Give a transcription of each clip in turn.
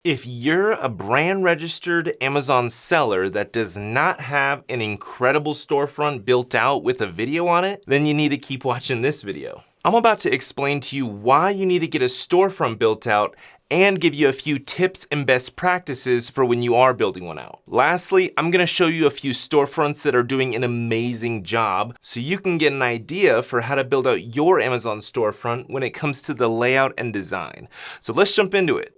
If you're a brand registered Amazon seller that does not have an incredible storefront built out with a video on it, then you need to keep watching this video. I'm about to explain to you why you need to get a storefront built out and give you a few tips and best practices for when you are building one out. Lastly, I'm gonna show you a few storefronts that are doing an amazing job so you can get an idea for how to build out your Amazon storefront when it comes to the layout and design. So let's jump into it.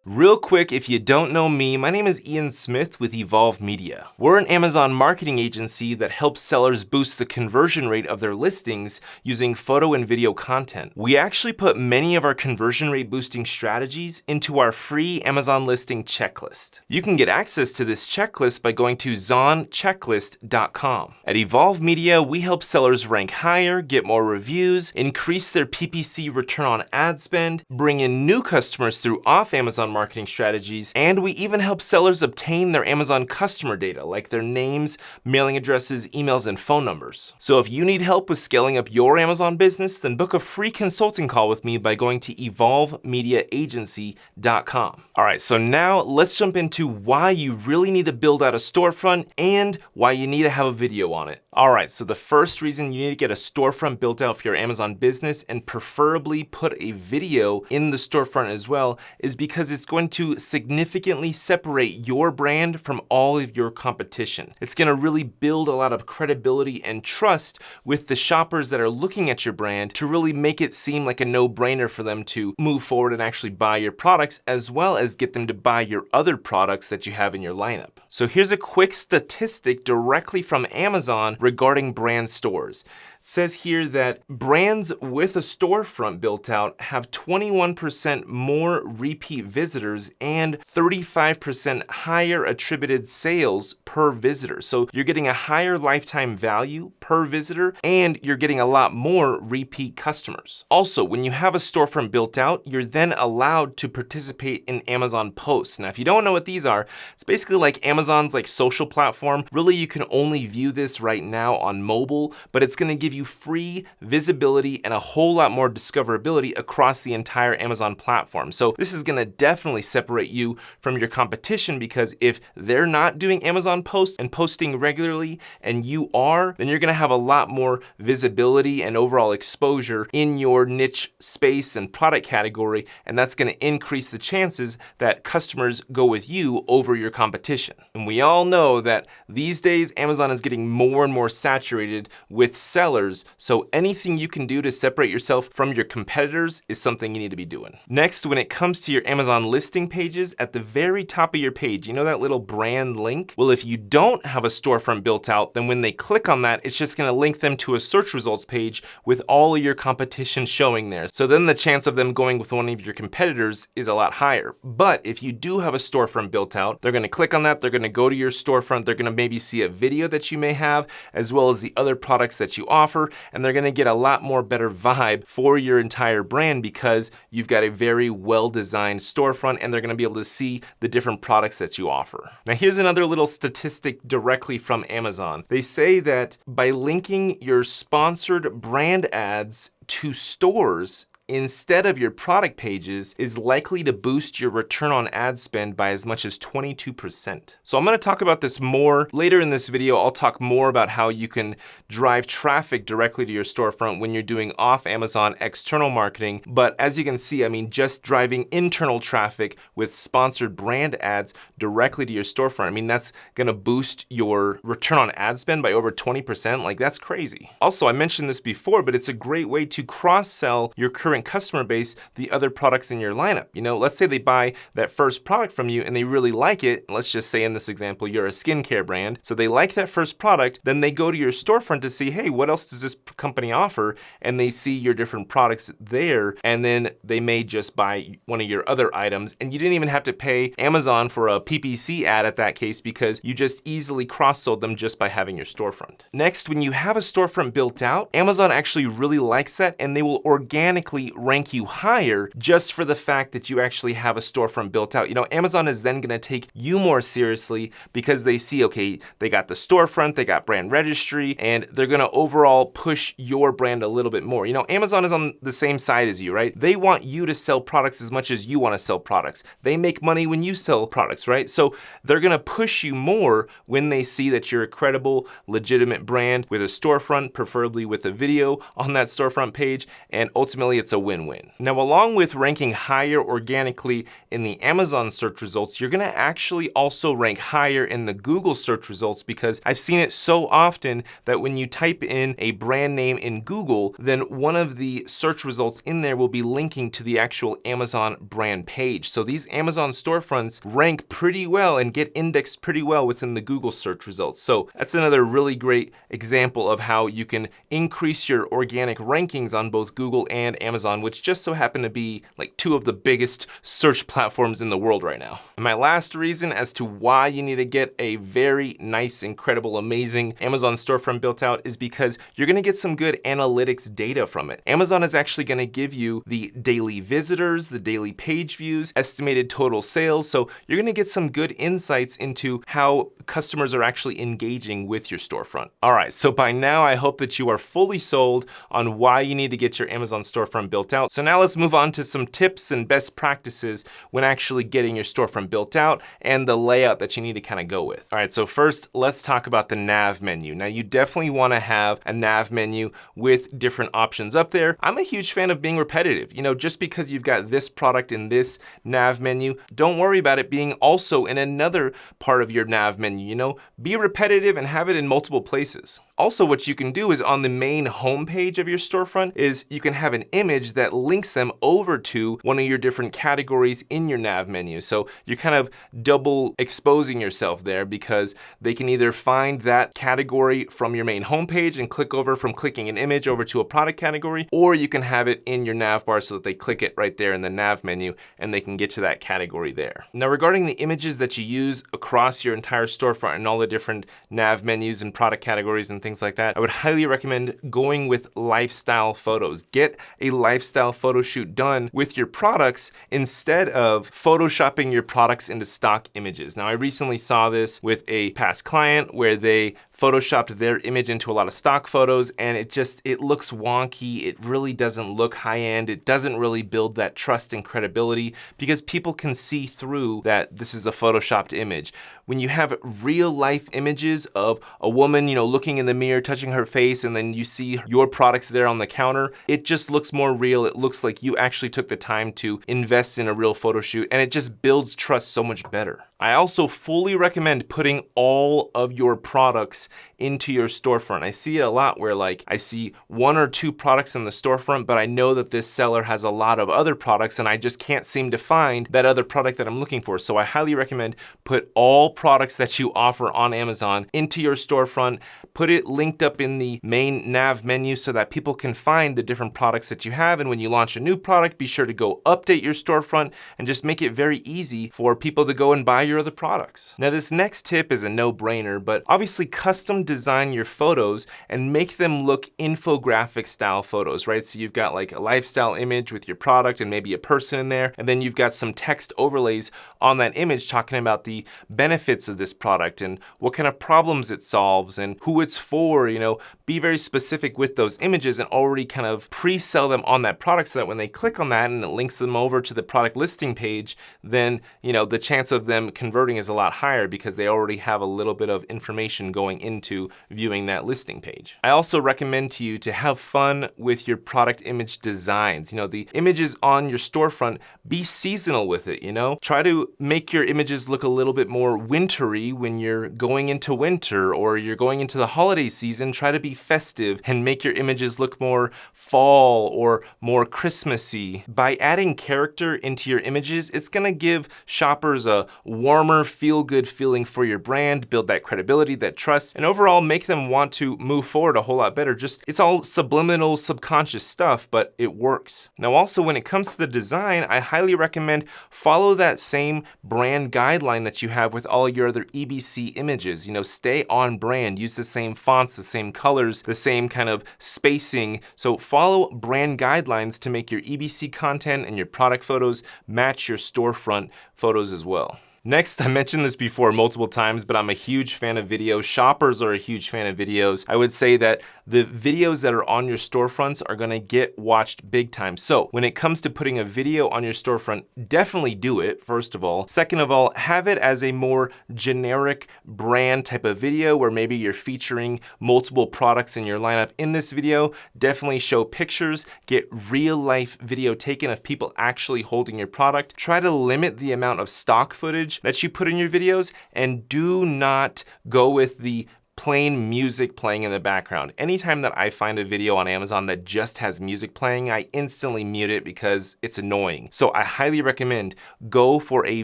Real quick, if you don't know me, my name is Ian Smith with Evolve Media. We're an Amazon marketing agency that helps sellers boost the conversion rate of their listings using photo and video content. We actually put many of our conversion rate boosting strategies into our free Amazon listing checklist. You can get access to this checklist by going to zonchecklist.com. At Evolve Media, we help sellers rank higher, get more reviews, increase their PPC return on ad spend, bring in new customers through off-Amazon marketing strategies, and we even help sellers obtain their Amazon customer data, like their names, mailing addresses, emails, and phone numbers. So if you need help with scaling up your Amazon business, then book a free consulting call with me by going to evolvemediaagency.com. All right, so now let's jump into why you really need to build out a storefront and why you need to have a video on it. All right, so the first reason you need to get a storefront built out for your Amazon business and preferably put a video in the storefront as well is because it's going to significantly separate your brand from all of your competition. It's going to really build a lot of credibility and trust with the shoppers that are looking at your brand to really make it seem like a no-brainer for them to move forward and actually buy your products, as well as get them to buy your other products that you have in your lineup. So here's a quick statistic directly from Amazon regarding brand stores. It says here that brands with a storefront built out have 21% more repeat visitors and 35% higher attributed sales per visitor. So you're getting a higher lifetime value per visitor and you're getting a lot more repeat customers. Also, when you have a storefront built out, you're then allowed to participate in Amazon posts. Now, if you don't know what these are, it's basically like Amazon's social platform. Really, you can only view this right now on mobile, but it's gonna give you free visibility and a whole lot more discoverability across the entire Amazon platform. So this is gonna definitely separate you from your competition, because if they're not doing Amazon posts and posting regularly and you are, then you're gonna have a lot more visibility and overall exposure in your niche space and product category, and that's gonna increase the chances that customers go with you over your competition. And we all know that these days Amazon is getting more and more saturated with sellers, so anything you can do to separate yourself from your competitors is something you need to be doing. Next, when it comes to your Amazon listing pages, at the very top of your page, you know that little brand link? Well, if you don't have a storefront built out, then when they click on that, it's just gonna link them to a search results page with all of your competition showing there. So then the chance of them going with one of your competitors is a lot higher. But if you do have a storefront built out, they're gonna click on that, they're gonna go to your storefront, they're gonna maybe see a video that you may have, as well as the other products that you offer, and they're gonna get a lot more better vibe for your entire brand because you've got a very well-designed storefront and they're gonna be able to see the different products that you offer. Now here's another little statistic directly from Amazon. They say that by linking your sponsored brand ads to stores instead of your product pages is likely to boost your return on ad spend by as much as 22%. So I'm gonna talk about this more later in this video. I'll talk more about how you can drive traffic directly to your storefront when you're doing off Amazon external marketing. But as you can see, just driving internal traffic with sponsored brand ads directly to your storefront, that's gonna boost your return on ad spend by over 20%. That's crazy. Also, I mentioned this before, but it's a great way to cross-sell your current customer base the other products in your lineup. Let's say they buy that first product from you and they really like it. Let's just say in this example, you're a skincare brand. So they like that first product, then they go to your storefront to see, hey, what else does this company offer? And they see your different products there, and then they may just buy one of your other items. And you didn't even have to pay Amazon for a PPC ad at that case because you just easily cross-sold them just by having your storefront. Next, when you have a storefront built out, Amazon actually really likes that and they will organically actually rank you higher just for the fact that you actually have a storefront built out. You know, Amazon is then gonna take you more seriously because they see, okay, they got the storefront, they got brand registry, and they're gonna overall push your brand a little bit more. You know, Amazon is on the same side as you, right? They want you to sell products as much as you wanna sell products. They make money when you sell products, right? So they're gonna push you more when they see that you're a credible, legitimate brand with a storefront, preferably with a video on that storefront page, and ultimately it's a win-win. Now, along with ranking higher organically in the Amazon search results, you're gonna actually also rank higher in the Google search results, because I've seen it so often that when you type in a brand name in Google, then one of the search results in there will be linking to the actual Amazon brand page. So these Amazon storefronts rank pretty well and get indexed pretty well within the Google search results. So that's another really great example of how you can increase your organic rankings on both Google and Amazon, which just so happen to be like two of the biggest search platforms in the world right now. And my last reason as to why you need to get a very nice, incredible, amazing Amazon storefront built out is because you're gonna get some good analytics data from it. Amazon is actually gonna give you the daily visitors, the daily page views, estimated total sales. So you're gonna get some good insights into how customers are actually engaging with your storefront. All right, so by now I hope that you are fully sold on why you need to get your Amazon storefront built out. So now let's move on to some tips and best practices when actually getting your storefront built out and the layout that you need to kind of go with. All right, so first let's talk about the nav menu. Now you definitely want to have a nav menu with different options up there. I'm a huge fan of being repetitive. You know, just because you've got this product in this nav menu, don't worry about it being also in another part of your nav menu. You know, be repetitive and have it in multiple places. Also, what you can do is on the main homepage of your storefront is you can have an image that links them over to one of your different categories in your nav menu. So you're kind of double exposing yourself there, because they can either find that category from your main homepage and click over from clicking an image over to a product category, or you can have it in your nav bar so that they click it right there in the nav menu and they can get to that category there. Now, regarding the images that you use across your entire storefront and all the different nav menus and product categories and things like that, I would highly recommend going with lifestyle photos. Get a lifestyle photo shoot done with your products instead of photoshopping your products into stock images. Now, I recently saw this with a past client where they photoshopped their image into a lot of stock photos, and it looks wonky. It really doesn't look high-end. It doesn't really build that trust and credibility, because people can see through that this is a photoshopped image. When you have real life images of a woman, you know, looking in the mirror, touching her face, and then you see your products there on the counter, it just looks more real. It looks like you actually took the time to invest in a real photo shoot, and it just builds trust so much better. I also fully recommend putting all of your products into your storefront. I see it a lot where like I see one or two products in the storefront, but I know that this seller has a lot of other products and I just can't seem to find that other product that I'm looking for. So I highly recommend put all products that you offer on Amazon into your storefront. Put it linked up in the main nav menu so that people can find the different products that you have. And when you launch a new product, be sure to go update your storefront and just make it very easy for people to go and buy your other products. Now, this next tip is a no-brainer, but obviously custom design your photos and make them look infographic style photos, right? So you've got like a lifestyle image with your product and maybe a person in there, and then you've got some text overlays on that image talking about the benefits of this product and what kind of problems it solves and who it's for. You know, be very specific with those images and already kind of pre-sell them on that product so that when they click on that and it links them over to the product listing page, then, you know, the chance of them converting is a lot higher because they already have a little bit of information going into viewing that listing page. I also recommend to you to have fun with your product image designs. You know, the images on your storefront, be seasonal with it, you know? Try to make your images look a little bit more wintry when you're going into winter or you're going into the holiday season. Try to be festive and make your images look more fall or more Christmassy. By adding character into your images, it's gonna give shoppers a warmer, feel-good feeling for your brand, build that credibility, that trust, and overall make them want to move forward a whole lot better. Just, it's all subliminal, subconscious stuff, but it works. Now also, when it comes to the design, I highly recommend follow that same brand guideline that you have with all your other EBC images. You know, stay on brand, use the same fonts, the same colors, the same kind of spacing. So follow brand guidelines to make your EBC content and your product photos match your storefront photos as well. Next, I mentioned this before multiple times, but I'm a huge fan of videos. Shoppers are a huge fan of videos. I would say that the videos that are on your storefronts are gonna get watched big time. So when it comes to putting a video on your storefront, definitely do it, first of all. Second of all, have it as a more generic brand type of video where maybe you're featuring multiple products in your lineup in this video. Definitely show pictures, get real life video taken of people actually holding your product. Try to limit the amount of stock footage that you put in your videos, and do not go with the plain music playing in the background. Anytime that I find a video on Amazon that just has music playing, I instantly mute it because it's annoying. So I highly recommend go for a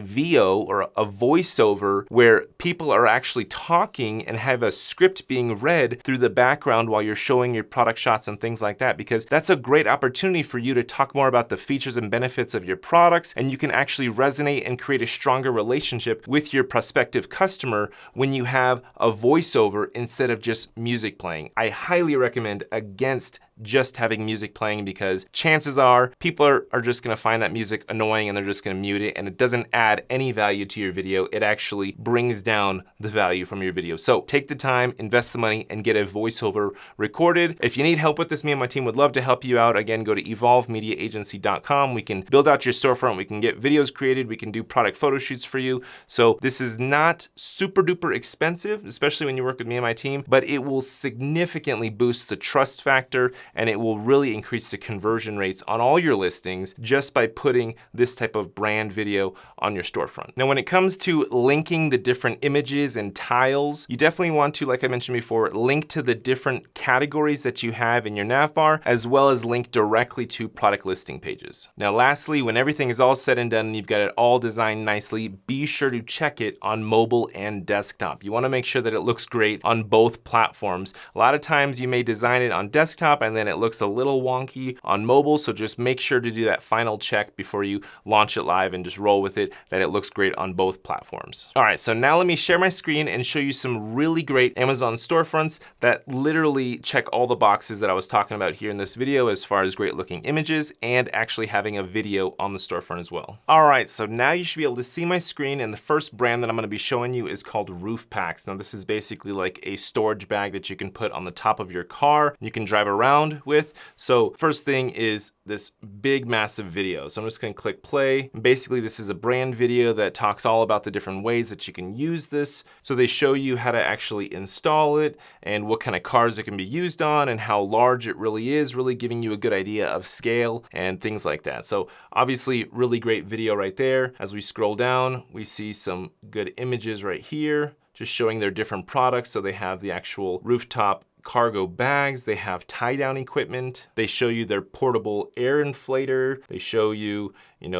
VO or a voiceover where people are actually talking and have a script being read through the background while you're showing your product shots and things like that, because that's a great opportunity for you to talk more about the features and benefits of your products, and you can actually resonate and create a stronger relationship with your prospective customer when you have a voiceover instead of just music playing. I highly recommend against just having music playing, because chances are people are just gonna find that music annoying and they're just gonna mute it, and it doesn't add any value to your video. It actually brings down the value from your video. So take the time, invest the money, and get a voiceover recorded. If you need help with this, me and my team would love to help you out. Again, go to evolvemediaagency.com. We can build out your storefront, we can get videos created, we can do product photo shoots for you. So this is not super duper expensive, especially when you work with me and my team, but it will significantly boost the trust factor, and it will really increase the conversion rates on all your listings just by putting this type of brand video on your storefront. Now, when it comes to linking the different images and tiles, you definitely want to, like I mentioned before, link to the different categories that you have in your nav bar, as well as link directly to product listing pages. Now, lastly, when everything is all said and done and you've got it all designed nicely, be sure to check it on mobile and desktop. You want to make sure that it looks great on both platforms. A lot of times you may design it on desktop and then it looks a little wonky on mobile, so just make sure to do that final check before you launch it live and just roll with it, that it looks great on both platforms. All right, so now let me share my screen and show you some really great Amazon storefronts that literally check all the boxes that I was talking about here in this video, as far as great looking images and actually having a video on the storefront as well. All right, so now you should be able to see my screen, and the first brand that I'm gonna be showing you is called Roof Packs. Now this is basically like a storage bag that you can put on the top of your car, you can drive around with. So first thing is this big massive video. So I'm just gonna click play. And basically this is a brand video that talks all about the different ways that you can use this. So they show you how to actually install it and what kind of cars it can be used on and how large it really is, really giving you a good idea of scale and things like that. So obviously really great video right there. As we scroll down, we see some good images right here, just showing their different products. So they have the actual rooftop cargo bags, they have tie-down equipment, they show you their portable air inflator, they show you,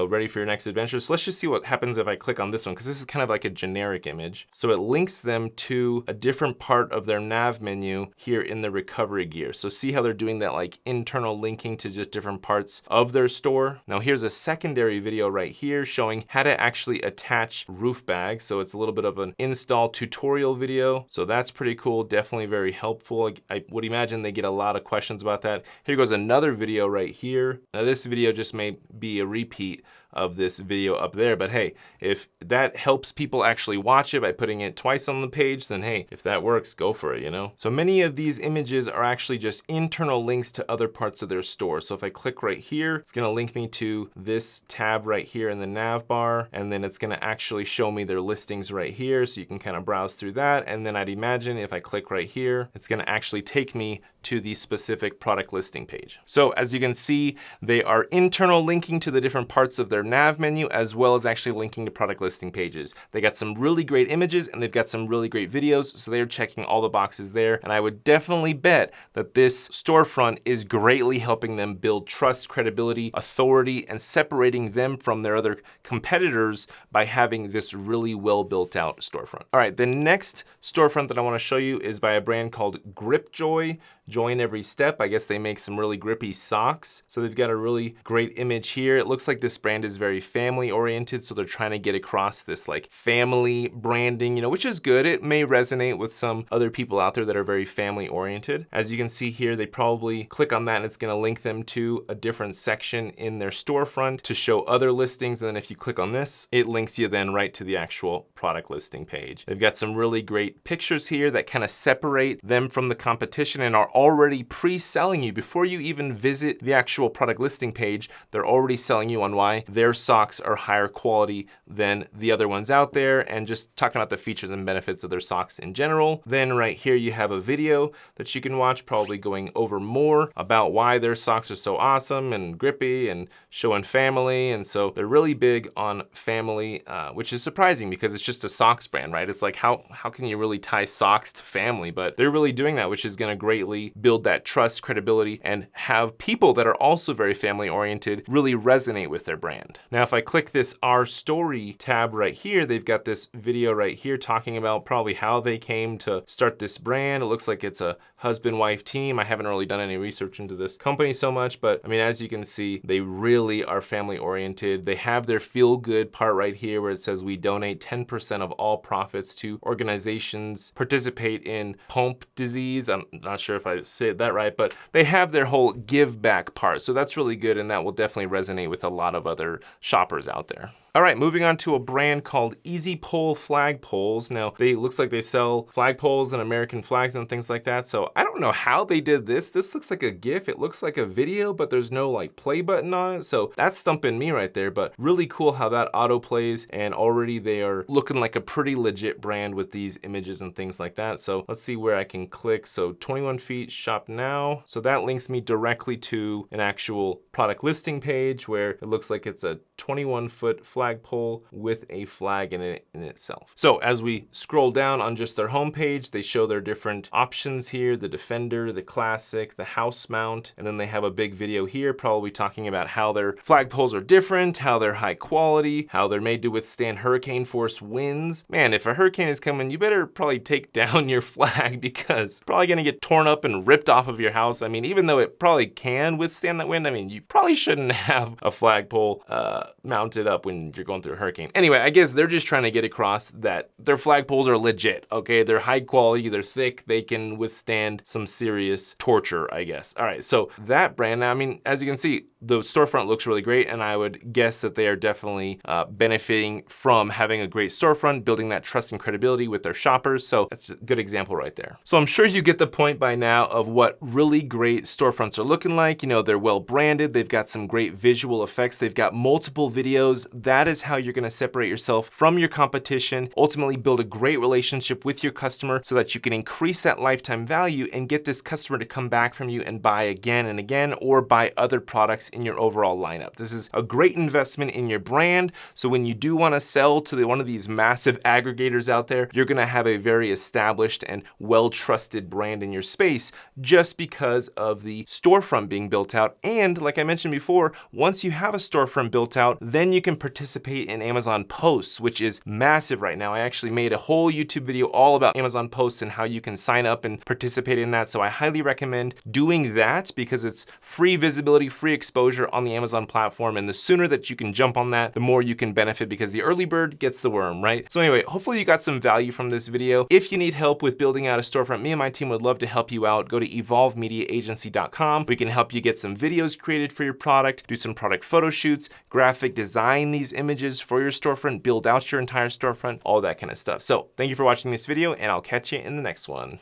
ready for your next adventure. So let's just see what happens if I click on this one, because this is kind of like a generic image. So it links them to a different part of their nav menu here in the recovery gear. So see how they're doing that like internal linking to just different parts of their store. Now here's a secondary video right here showing how to actually attach roof bags. So it's a little bit of an install tutorial video. So that's pretty cool, definitely very helpful. I would imagine they get a lot of questions about that. Here goes another video right here. Now this video just may be a repeat of this video up there, but hey, if that helps people actually watch it by putting it twice on the page, then hey, if that works, go for it, So many of these images are actually just internal links to other parts of their store. So if I click right here, it's gonna link me to this tab right here in the nav bar, and then it's gonna actually show me their listings right here, so you can kind of browse through that. And then I'd imagine if I click right here, it's gonna actually take me to the specific product listing page. So as you can see, they are internal linking to the different parts of their nav menu, as well as actually linking to product listing pages. They got some really great images and they've got some really great videos, so they're checking all the boxes there. And I would definitely bet that this storefront is greatly helping them build trust, credibility, authority, and separating them from their other competitors by having this really well built out storefront. All right, the next storefront that I want to show you is by a brand called Gripjoy. Join every step. I guess they make some really grippy socks. So they've got a really great image here. It looks like this brand is very family oriented. So they're trying to get across this like family branding, which is good. It may resonate with some other people out there that are very family oriented. As you can see here, they probably click on that and it's going to link them to a different section in their storefront to show other listings. And then if you click on this, it links you then right to the actual product listing page. They've got some really great pictures here that kind of separate them from the competition and are already pre-selling you before you even visit the actual product listing page. They're already selling you on why their socks are higher quality than the other ones out there, and just talking about the features and benefits of their socks in general. Then right here you have a video that you can watch, probably going over more about why their socks are so awesome and grippy and showing family. And so they're really big on family, which is surprising because it's just a socks brand, right? It's like how can you really tie socks to family? But they're really doing that, which is going to greatly build that trust, credibility, and have people that are also very family oriented really resonate with their brand. Now, if I click this Our Story tab right here, they've got this video right here talking about probably how they came to start this brand. It looks like it's a husband-wife team. I haven't really done any research into this company so much, but I mean, as you can see, they really are family oriented. They have their feel good part right here where it says we donate 10% of all profits to organizations participate in Pompe disease. I'm not sure if I said that right, but they have their whole give back part. So that's really good, and that will definitely resonate with a lot of other shoppers out there. All right, moving on to a brand called Easy Pole Flagpoles. Now, looks like they sell flagpoles and American flags and things like that. So I don't know how they did this. This looks like a GIF. It looks like a video, but there's no like play button on it. So that's stumping me right there, but really cool how that auto plays, and already they are looking like a pretty legit brand with these images and things like that. So let's see where I can click. So 21 feet, shop now. So that links me directly to an actual product listing page where it looks like it's a 21-foot flagpole with a flag in it in itself. So as we scroll down on just their homepage, they show their different options here: the Defender, the Classic, the House Mount, and then they have a big video here probably talking about how their flagpoles are different, how they're high quality, how they're made to withstand hurricane force winds. Man, if a hurricane is coming, you better probably take down your flag because it's probably gonna get torn up and ripped off of your house. I mean, even though it probably can withstand that wind, I mean, you probably shouldn't have a flagpole mounted up when you're going through a hurricane. Anyway, I guess they're just trying to get across that their flagpoles are legit, okay? They're high quality, they're thick, they can withstand some serious torture, I guess. All right, so that brand, I mean, as you can see, the storefront looks really great, and I would guess that they are definitely benefiting from having a great storefront, building that trust and credibility with their shoppers. So that's a good example right there. So I'm sure you get the point by now of what really great storefronts are looking like. They're well branded, they've got some great visual effects, they've got multiple videos. That is how you're gonna separate yourself from your competition, ultimately build a great relationship with your customer so that you can increase that lifetime value and get this customer to come back from you and buy again and again, or buy other products in your overall lineup. This is a great investment in your brand. So when you do want to sell to one of these massive aggregators out there, you're going to have a very established and well-trusted brand in your space just because of the storefront being built out. And like I mentioned before, once you have a storefront built out, then you can participate in Amazon posts, which is massive right now. I actually made a whole YouTube video all about Amazon posts and how you can sign up and participate in that. So I highly recommend doing that because it's free visibility, free exposure on the Amazon platform. And the sooner that you can jump on that, the more you can benefit because the early bird gets the worm, right? So anyway, hopefully you got some value from this video. If you need help with building out a storefront, me and my team would love to help you out. Go to evolvemediaagency.com. We can help you get some videos created for your product, do some product photo shoots, graphic design these images for your storefront, build out your entire storefront, all that kind of stuff. So thank you for watching this video, and I'll catch you in the next one.